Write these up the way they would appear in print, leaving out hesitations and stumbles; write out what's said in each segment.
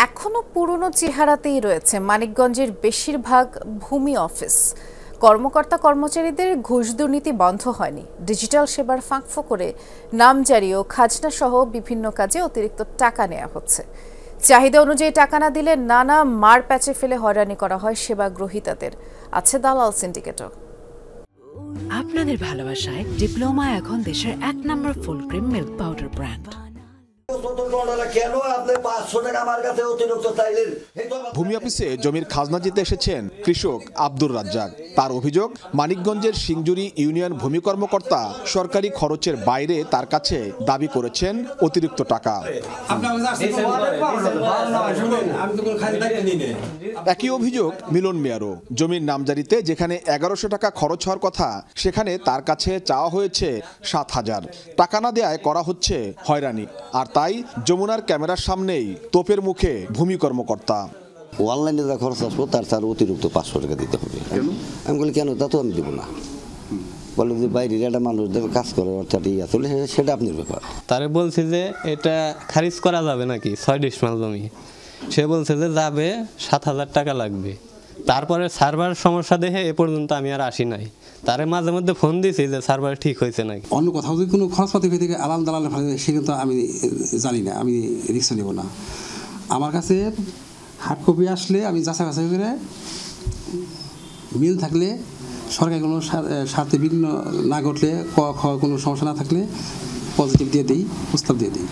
এখনো পুরনো চেহারাতেই রয়েছে মানিকগঞ্জের বেশিরভাগ ভূমি অফিস। কর্মকর্তা কর্মচারীদের ঘুষ দুর্নীতি বন্ধ হয়নি। ডিজিটাল সেবার ফাঁকফোকরে নামজারি ও খাজনা সহ বিভিন্ন কাজে অতিরিক্ত টাকা নেওয়া হচ্ছে। চাহিদা অনুযায়ী টাকা না দিলে নানা মার প্যাচে ফেলে হয়রানি করা হয় সেবা গ্রহীতাদের। আছে দালাল সিন্ডিকেটও। আপনাদের ভালোবাসায় ডিপ্লোমা এখন দেশের 1 নম্বর full cream milk powder brand. ভূমি অফিসে জমির খাজনা দিতে এসেছেন কৃষক আব্দুর রাজ্জাক। তার অভিযোগ, মানিকগঞ্জের সিংজুরি ইউনিয়ন ভূমি কর্মকর্তা সরকারি খরচের বাইরে তার কাছে দাবি করেছেন অতিরিক্ত টাকা। একই অভিযোগ মিলন মিয়ারও। জমির নামজারিতে যেখানে 1100 টাকা খরচ হওয়ার কথা, সেখানে তার কাছে চাওয়া হয়েছে 7000 টাকা। না দেয়ায় করা হচ্ছে হয়রানি। আর তাই যমুনার ক্যামেরার সামনেই তোপের মুখে ভূমি কর্মকর্তা। অনলাইনে যা খরচ আসবো তার অতিরিক্ত 500 টাকা দিতে হবে। আমি বলি কেন, তা তো আমি দেবো না। বলে যে বাইরের একটা মানুষ কাজ করে অর্থাৎ আসলে সেটা আপনার ব্যাপার। তারে বলছি যে এটা খারিজ করা যাবে নাকি 6 ডিসমাল জমি। সে বলছে যে যাবে, 7000 টাকা লাগবে। তারপরে সার্ভার সমস্যা দেখে এ পর্যন্ত আমি আর আসি নাই। তারে মাঝে মধ্যে ফোন দিয়েছি যে সার্ভার ঠিক হয়েছে নাকি। অন্য কোথাও যদি কোনো খরচপাতি হয়ে থেকে আলাল দালাল ফেলে, সে কিন্তু আমি জানি না, আমি রিস্ক নেব না। আমার কাছে হার্ড কপি আসলে আমি যাচাই বাছাই করে মিল থাকলে, সরকারি কোনো স্বার্থে বিঘ্ন না ঘটলে, কোনো সমস্যা না থাকলে পজিটিভ দিয়ে দিই, প্রস্তাব দিয়ে দিই।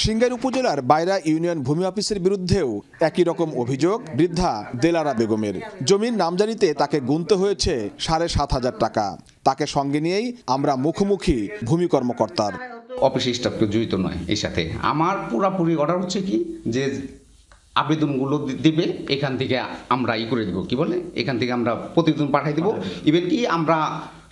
সিংগাইর উপজেলার বাইরা ইউনিয়ন ভূমি অফিসের বিরুদ্ধেও একই রকম অভিযোগ বৃদ্ধা দেলারা বেগমের। জমির নামজারিতে তাকে গুনতে হয়েছে 7500 টাকা। তাকে সঙ্গে নিয়েই আমরা মুখোমুখি ভূমি কর্মকর্তার। অফিস স্টাফকে জড়িত নয় এর সাথে। আমার পুরোপুরি অর্ডার হচ্ছে কি যে আবেদনগুলো দিবে, এখান থেকে আমরা করে দেবো, কি বলে, এখান থেকে আমরা প্রতিবেদন পাঠাই দেবো। ইভেন কি আমরা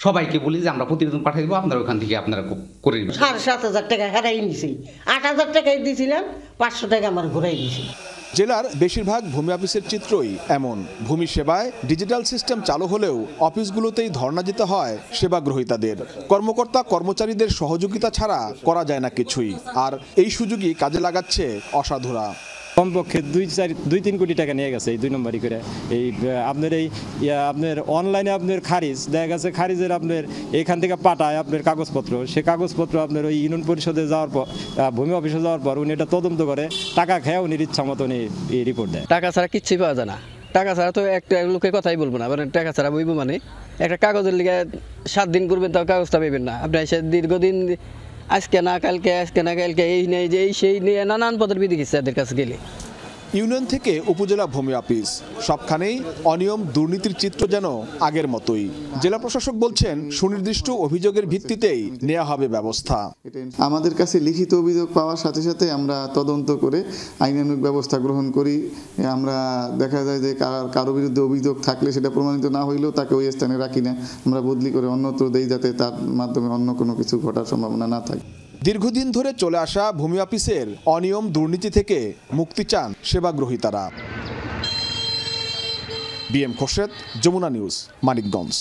সবাইকে বলি যে আমরা প্রতিবেদন পাঠিয়ে দেবো, আপনারা ওখান থেকে আপনারা করে দেবেন। 7500 টাকা হারাই নিছি, 8000 টাকাই দিয়েছিলাম, 500 টাকা আমার ঘুরাই দিয়েছি। জেলার বেশিরভাগ ভূমি অফিসের চিত্রই এমন। ভূমি সেবায় ডিজিটাল সিস্টেম চালু হলেও অফিসগুলোতেই ধর্ণা দিতে হয় সেবা গ্রহীতাদের। কর্মকর্তা কর্মচারীদের সহযোগিতা ছাড়া করা যায় না কিছুই। আর এই সুযোগই কাজে লাগাচ্ছে অসাধুরা। কমপক্ষে 2-3 কোটি টাকা নিয়ে গেছে এই 2 নম্বরই করে। এই আপনার আপনার অনলাইনে আপনার খারিজ দেখা গেছে, খারিজের আপনার এখান থেকে পাঠায় আপনার কাগজপত্র, সে কাগজপত্র আপনার ওই ইউনিয়ন পরিষদে যাওয়ার পর, ভূমি অফিসে যাওয়ার পর উনি এটা তদন্ত করে টাকা খেয়ে উনি ইচ্ছা মতো উনি রিপোর্ট দেয়। টাকা ছাড়া কিচ্ছুই পাওয়া যায় না। টাকা ছাড়া তো একটা লোকের কথাই বলবো না, মানে টাকা ছাড়া বইব মানে একটা কাগজের লিগে 7 দিন করবেন, তাও কাগজটা পাবেন না। আপনি এসে দীর্ঘদিন আজকে না কালকে, আজকে না কালকে, এই নেই যে এই সেই নিয়ে নানান পদের বিধি গেছে এদের কাছে গেলে। ইউনিয়ন থেকে উপজেলা ভূমি অফিস সবখানেই অনিয়ম দুর্নীতির চিত্র যেন আগের মতোই। জেলা প্রশাসক বলছেন, সুনির্দিষ্ট অভিযোগের ভিত্তিতেই নেওয়া হবে ব্যবস্থা। আমাদের কাছে লিখিত অভিযোগ পাওয়ার সাথে সাথে আমরা তদন্ত করে আইনানুগ ব্যবস্থা গ্রহণ করি। আমরা দেখা যায় যে কারো বিরুদ্ধে অভিযোগ থাকলে সেটা প্রমাণিত না হইলেও তাকে ওই স্থানে রাখি না, আমরা বদলি করে অন্যত্র দেই, যাতে তার মাধ্যমে অন্য কোনো কিছু ঘটার সম্ভাবনা না থাকে। দীর্ঘদিন ধরে চলে আসা ভূমি অফিসের অনিয়ম দুর্নীতি থেকে মুক্তি চান সেবা গ্রহীতারা। BM Khorshed, Jamuna news, Manikganj.